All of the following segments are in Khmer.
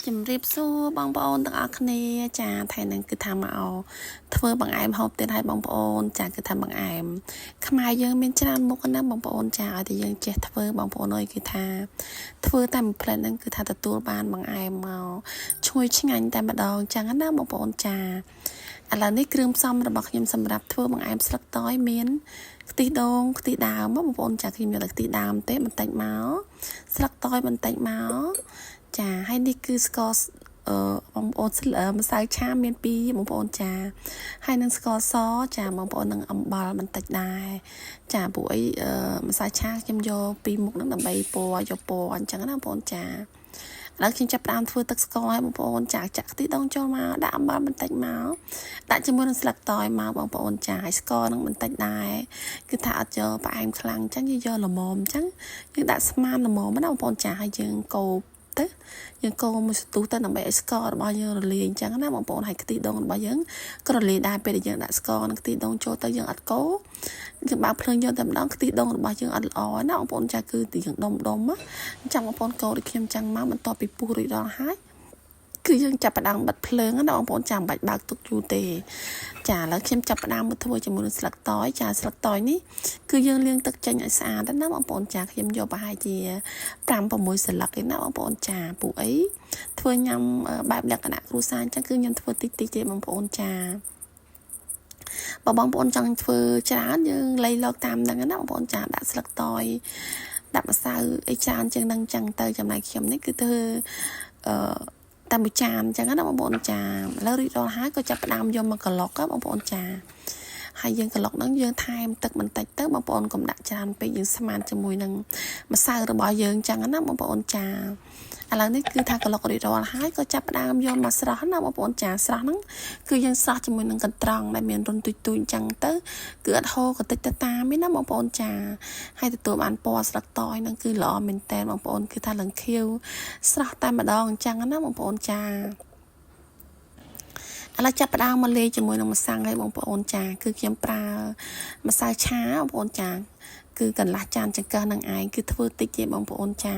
ជំរាបសួរបងប្អូនទាំងអស់គ្នាចាថៃនឹងគឺថាមកធ្វើបង្អែមហូបទៀតឲ្យបងប្អូនចាគឺថាបង្អែមខ្មែរយើងមានច្រើនមុខណាបងប្អូនចាឲ្យតែយើងចេះធ្វើបងប្អូនអើយគឺថាធ្វើតែមួយផ្លែហ្នឹងគឺថាទទួលបានបង្អែមមកឈ្ងុយឆ្ងាញ់តែម្ដងចឹងណាបងប្អូនចាឥឡូវនេះគ្រឿងផ្សំរបស់ខ្ញុំសម្រាប់ធ្វើបង្អែមស្លឹកតយមានខ្ទិះដូងខ្ទិះដើមបងប្អូនចាខ្ញុំយកតែខ្ទិះដើមទេបន្តិចមកស្លឹកតយបន្តិចមកចាហើយនេះគឺស្ករបងប្អូនម្សៅឆាមាន2បងប្អូនចាហើយនឹងស្ករសចាបងប្អូននឹងអំបិលបន្តិចដែរចាពួកអីម្សៅឆាខ្ញុំយក2មុខហ្នឹងដើម្បីពណ៌យកពណ៌អញ្ចឹងណាបងប្អូនចាឥឡូវខ្ញុំចាប់ផ្ដើមធ្វើទឹកស្ករឲ្យបងប្អូនចាចាក់ខ្ទិះដូងចូលមកដាក់អំបិលបន្តិចមកដាក់ជាមួយនឹងស្លឹកតយមកបងប្អូនចាហើយស្ករនឹងបន្តិចដែរគឺថាអត់យកផ្អែមខ្លាំងអញ្ចឹងយកល្មមអញ្ចឹងយើងដាក់ស្មានល្មមណាបងប្អូនចាហើយយើងកូរទៅយើងកូរមួយស្ទុះទៅដើម្បីឲ្យស្កររបស់យើងរលាយអញ្ចឹងណាបងប្អូនហើយខ្ទិះដូងរបស់យើងក៏រលាយដែរពេលដែលយើងដាក់ស្ករនិងខ្ទិះដូងចូលទៅយើងអត់កូរយើងបើកភ្លើងយកតែម្ដងខ្ទិះដូងរបស់យើងអត់ល្អណាបងប្អូនចាគឺយើងដុំអញ្ចឹងបងប្អូនកូរដូចខ្ញុំអញ្ចឹងមកបន្ទាប់ពីពុះរួចរាល់ហើយគឺយើងចាប់ផ្ដើមបិទភ្លើងណាបងប្អូនចាំបាច់បើកទុកយូរទេចាឥឡូវខ្ញុំចាប់ផ្ដើមមកធ្វើជាមួយនឹងស្លឹកតយចាស្លឹកតយនេះគឺយើងលាងទឹកចេញឲ្យស្អាតណាបងប្អូនចាខ្ញុំយកប្រហែលជា5-6 ស្លឹកឯណាបងប្អូនចាពួកអីធ្វើញ៉ាំបែបលក្ខណៈគ្រួសារអញ្ចឹងគឺខ្ញុំធ្វើតិចទេបងប្អូនចាបងប្អូនចង់ធ្វើច្រើនយើងលៃលកតាមហ្នឹងណាបងប្អូនចាដាក់ស្លឹកតយដាក់ម្សៅអីច្រើនជាងហ្នឹងអញ្ចឹងទៅចំណែកខ្ញុំនេះគឺធ្វើតែមួយចានអញ្ចឹងណាបងប្អូនចាឥឡូវរួចរាល់ហើយក៏ចាប់ផ្ដើមយកមកក្លុកបងប្អូនចាហើយយើងក្លុកហ្នឹងយើងថែមទឹកបន្តិចទៅបងប្អូនកុំដាក់ច្រើនពេកយើងស្មានជាមួយនឹងម្សៅរបស់យើងអញ្ចឹងណាបងប្អូនចាឥឡូវនេះគឺថាក្លុករួចរាល់ហើយក៏ចាប់ផ្ដើមយកមកស្រោះណាបងប្អូនចាស្រោះហ្នឹងគឺយើងស្រោះជាមួយនឹងកន្ត្រងដែលមានរន្ធទុយអញ្ចឹងទៅគឺអត់ហូរកតិចទៅតាមទេណាបងប្អូនចាហើយទទួលបានពណ៌ស្លឹកតយហ្នឹងគឺល្អមែនតើបងប្អូនគឺថាលឹងខៀវស្រោះតែម្ដងអញ្ចឹងណាបងប្អូនចាឥឡូវចាប់ផ្ដើមមកលាយជាមួយនឹងម្សៅឲ្យបងប្អូនចាគឺខ្ញុំប្រើម្សៅឆាបងប្អូនចាគឺកន្លះចានចង្កឹះនឹងឯងគឺធ្វើតិចទេបងប្អូនចា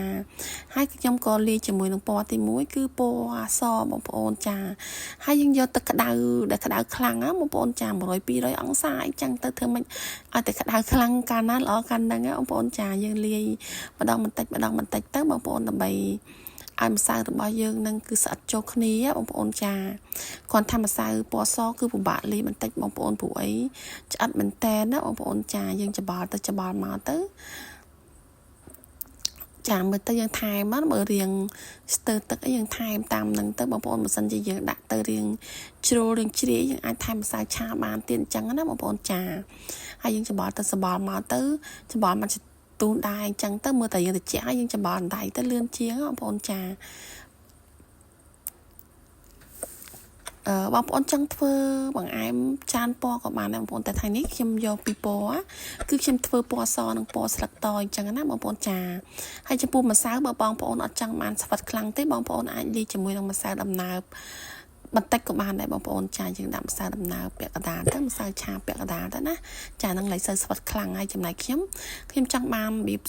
ហើយខ្ញុំក៏លាយជាមួយនឹងពណ៌ទី1គឺពណ៌សបងប្អូនចាហើយយើងយកទឹកក្តៅដែលក្តៅខ្លាំងណាបងប្អូនចា100-200អង្សាអញ្ចឹងទៅធ្វើម៉េចឲ្យតែក្តៅខ្លាំងកាលណាល្អកាលហ្នឹងបងប្អូនចាយើងលាយម្ដងបន្តិចទៅបងប្អូនដើម្បីឲ្យម្សៅរបស់យើងនឹងគឺស្អិតចូលគ្នាបងប្អូនចាគាត់ថាម្សៅពណ៌សគឺពិបាកលាយបន្តិចបងប្អូនព្រោះអីឆ្អិតមែនតើណាបងប្អូនចាយើងច្បល់ទៅច្បល់មកទៅចាមើលទៅយើងថែមមើលរៀងស្ទើរទឹកអីយើងថែមតាមនឹងទៅបងប្អូនបើសិនជាយើងដាក់ទៅរៀងជ្រុលរៀងជ្រាយយើងអាចថែមម្សៅឆាបានទៀតអញ្ចឹងណាបងប្អូនចាហើយយើងច្បល់ទៅច្បល់មកទៅច្បល់មកទូនដែរអញ្ចឹងទៅមើលតែយើងតិចហើយយើងច្បល់ដៃទៅលឿនជាងបងប្អូនចាបងប្អូនចង់ធ្វើបង្អែមចានពណ៌ក៏បានដែរបងប្អូនតែថ្ងៃនេះខ្ញុំយកពីពណ៌គឺខ្ញុំធ្វើពណ៌សនិងពណ៌ស្លឹកតអញ្ចឹងណាបងប្អូនចាហើយចំពោះម្សៅបើបងប្អូនអត់ចង់បានស្វិតខ្លាំងទេបងប្អូនអាចលាយជាមួយនឹងម្សៅដំណើបបន្តិចក៏បានដែរបងប្អូនចាយើងដាក់ម្សៅដំណើបពាក់កណ្ដាលទៅម្សៅឆាពាក់កណ្ដាលទៅណាចានឹងឡៃសូវស្វិតខ្លាំងហើយចំណែកខ្ញុំចង់បានរបៀប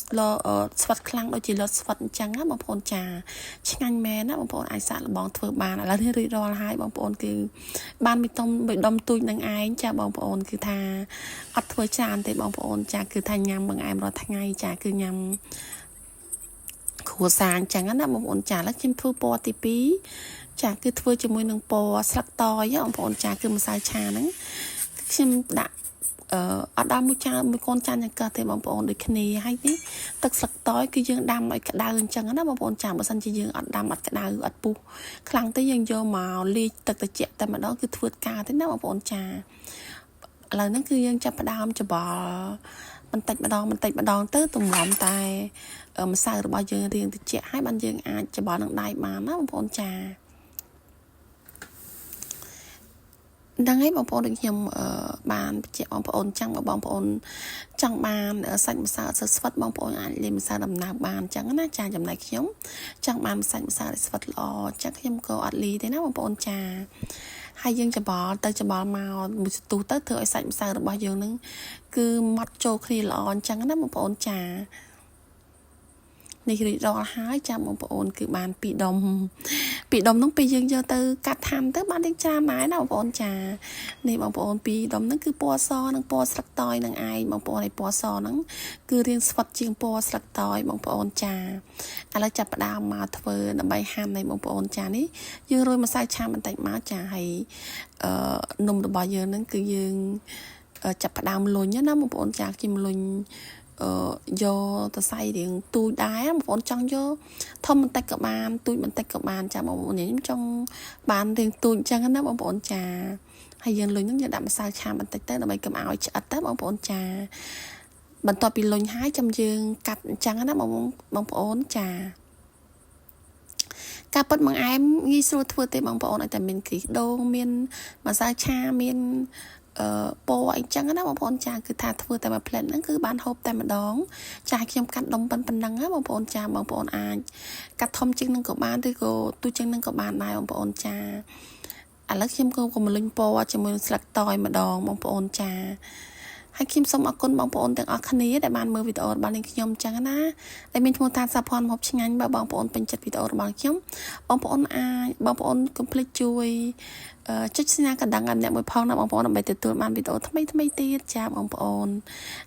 ស្វិតខ្លាំងដូចជាលត់ស្វិតអញ្ចឹងណាបងប្អូនចាឆ្ងាញ់មែនណាបងប្អូនអាចសាកល្បងធ្វើបានឥឡូវនេះរួចរាល់ហើយបងប្អូនគឺបានមួយដុំទូចនឹងឯងចាបងប្អូនគឺថាអត់ធ្វើច្រើនទេបងប្អូនចាគឺថាញ៉ាំបង្អែមរាល់ថ្ងៃចាគឺញ៉ាំគ្រួសារអញ្ចឹងណាបងប្អូនចាឥឡូវខ្ញុំធ្វើពណ៌ទី2ចាគឺធ្វើជាមួយនឹងពណ៌ស្លឹកតយបងប្អូនចាគឺម្សៅឆាហ្នឹងខ្ញុំដាក់អត់ដល់មួយកូនចានចង្កឹះទេបងប្អូនដូចគ្នាហើយនេះទឹកស្លឹកតយគឺយើងដាំឲ្យក្តៅអញ្ចឹងណាបងប្អូនចាបើសិនជាយើងអត់ដាំអត់ក្តៅអត់ពុះខ្លាំងទេយើងយកមកលាយទឹកត្រជាក់តែម្ដងគឺធ្វើការទេណាបងប្អូនចាឥឡូវហ្នឹងគឺយើងចាប់ផ្ដើមច្បល់បន្តិចម្ដងទៅទម្រាំតែម្សៅរបស់យើងរៀងត្រជាក់ហើយបានយើងអាចច្បល់នឹងដៃបានណាបងប្អូនចាដឹងហើយបងប្អូនដូចខ្ញុំបានបញ្ជាក់បងប្អូនចឹងបើបងប្អូនចង់បានសាច់ម្សៅអត់ស្វិតបងប្អូនអាចលាយម្សៅដំណើបបានចឹងណាចាចំណែកខ្ញុំចង់បានសាច់ម្សៅដែលស្វិតល្អចឹងខ្ញុំក៏អត់លាយទេណាបងប្អូនចាហើយយើងច្បល់ទៅច្បល់មកមួយស្ទុះទៅធ្វើឲ្យសាច់ម្សៅរបស់យើងនឹងគឺម៉ត់ចូលគ្នាល្អអញ្ចឹងណាបងប្អូនចានេះរីករាល់ហើយចាំបងប្អូនគឺបាន2ដុំ ពីដុំហ្នឹងពេលយើងយកទៅកាត់ហាន់ទៅបានទាំងច្រើនដែរណាបងប្អូនចានេះបងប្អូនពីដុំហ្នឹងគឺពណ៌សនិងពណ៌ស្លឹកតើយនឹងឯងបងប្អូនឯពណ៌សហ្នឹងគឺរៀងស្វិតជាងពណ៌ស្លឹកតើយបងប្អូនចាឥឡូវចាប់ផ្ដើមមកធ្វើដើម្បីហាន់ឲ្យបងប្អូនចានេះយើងរោយម្សៅឆាបន្តិចមកចាហើយនំរបស់យើងហ្នឹងគឺយើងចាប់ផ្ដើមលុញណាបងប្អូនចាខ្ញុំលុញយកទៅសៃរៀងទូចដែរបងប្អូនចង់យកធំបន្តិចក៏បានទូចបន្តិចក៏បានចាបងប្អូនខ្ញុំចង់បានរៀងទូចអញ្ចឹងណាបងប្អូនចាហើយយើងលុញហ្នឹងយើងដាក់ម្សៅឆាបន្តិចទៅដើម្បីកុំឲ្យឆ្អិតទៅបងប្អូនចាបន្ទាប់ពីលុញហើយចាំយើងកាត់អញ្ចឹងណាបងប្អូនចាការពិតបង្អែមងាយស្រួលធ្វើទេបងប្អូនឲ្យតែមានខ្ទិះដូងមានម្សៅឆាមានពណ៌អីចឹងណាបងប្អូនចាគឺថាធ្វើតែមួយផ្លែតហ្នឹងគឺបានហូបតែម្ដងចាខ្ញុំកាត់ដុំប៉ុណ្ណឹងណាបងប្អូនចាបងប្អូនអាចកាត់ធំជាងនឹងក៏បានឬក៏ទូជាងនឹងក៏បានដែរបងប្អូនចាឥឡូវខ្ញុំក៏កំលុញពណ៌ជាមួយនឹងស្លឹកតើយម្ដងបងប្អូនចាហើយខ្ញុំសូមអរគុណបងប្អូនទាំងអស់គ្នាដែលបានមើលវីដេអូរបស់ខ្ញុំចឹងណាដែលមានឈ្មោះថាសាផនម្ហូបឆ្ងាញ់បើបងប្អូនពេញចិត្តវីដេអូរបស់ខ្ញុំបងប្អូនអាចបងប្អូនកុំភ្លេចជួយចុចសញ្ញាកណ្ដឹងឲ្យអ្នកមួយផងណាបងប្អូនដើម្បីទទួលបានវីដេអូថ្មីទៀតចាបងប្អូន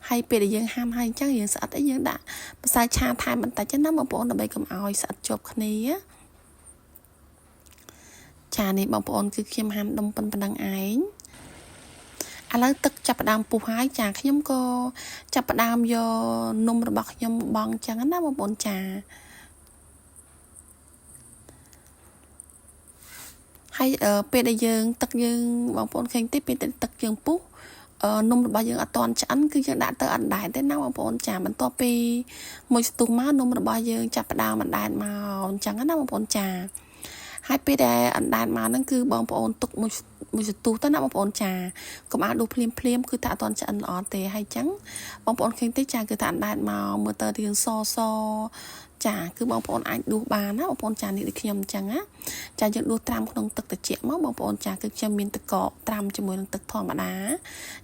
ហើយពេលដែលយើងហាន់ហើយអញ្ចឹងយើងស្អិតអីយើងដាក់ម្សៅឆាថែមបន្តិចណាបងប្អូនដើម្បីកុំឲ្យស្អិតជាប់គ្នាចានេះបងប្អូនគឺខ្ញុំហាន់ដុំប៉ុណ្ណឹងឯងឥឡូវទឹកចាប់ផ្ដើមពុះហើយចាខ្ញុំក៏ចាប់ផ្ដើមយកនំរបស់ខ្ញុំបងចឹងណាបងប្អូនចាហើយពេលដែលយើងទឹកយើងបងប្អូនឃើញទេពេលទឹកយើងពុះនំរបស់យើងអត់ទាន់ឆ្អិនគឺយើងដាក់ទៅអណ្ដែតទេណាបងប្អូនចាបន្ទាប់ពីមួយស្ទុះមកនំរបស់យើងចាប់ផ្ដើមអណ្ដែតមកអញ្ចឹងណាបងប្អូនចាហើយពេលដែលអណ្ដែតមកហ្នឹងគឺបងប្អូនទុកមួយសន្ទុះទៅណាបងប្អូនចាកុំឲ្យដួសភ្លាមគឺថាអត់ទាន់ឆ្អិនល្អទេហើយអញ្ចឹងបងប្អូនឃើញទេចាគឺថាអណ្ដែតមកមើលទៅរៀងសចាគឺបងប្អូនអាចដួសបានណាបងប្អូនចានេះដូចខ្ញុំអញ្ចឹងណាចាយើងដួសត្រាំក្នុងទឹកត្រជាក់មកបងប្អូនចាគឺខ្ញុំមានទឹកកកត្រាំជាមួយនឹងទឹកធម្មតា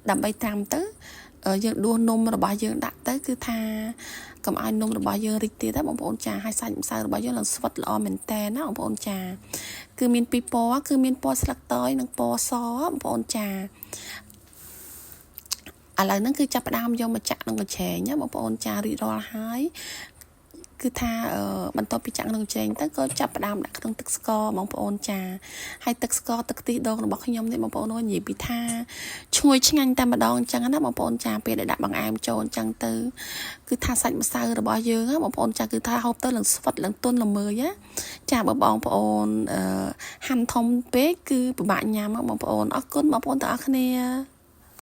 ដើម្បីត្រាំទៅយើងដួសនំរបស់យើងដាក់ទៅគឺថាកុំឲ្យនំរបស់យើងរីកទៀតណាបងប្អូនចាហើយសាច់ម្សៅរបស់យើងឡើងស្វិតល្អមែនតើណាបងប្អូនចាគឺមានពីរពណ៌គឺមានពណ៌ស្លឹកតើយនិងពណ៌សបងប្អូនចាឥឡូវហ្នឹងគឺចាប់ផ្ដើមយកមកចាក់ក្នុងកញ្ឆែងណាបងប្អូនចារីករាល់ហើយគឺថាបន្ទាប់ពីចាក់ក្នុងចេងទៅក៏ចាប់ផ្ដើមដាក់ក្នុងទឹកស្ករបងប្អូនចាហើយទឹកស្ករទឹកខ្ទិះដូងរបស់ខ្ញុំនេះបងប្អូននិយាយពីថាឈ្ងុយឆ្ងាញ់តែម្ដងអញ្ចឹងណាបងប្អូនចាពេលដែលដាក់បង្អែមចូលអញ្ចឹងទៅគឺថាសាច់ម្សៅរបស់យើងណាបងប្អូនចាគឺថាហូបទៅឡើងស្វិតឡើងទន់ល្មើយណាចាបើបងប្អូនហាន់ធំពេកគឺពិបាកញ៉ាំបងប្អូនអរគុណបងប្អូនទាំងអស់គ្នា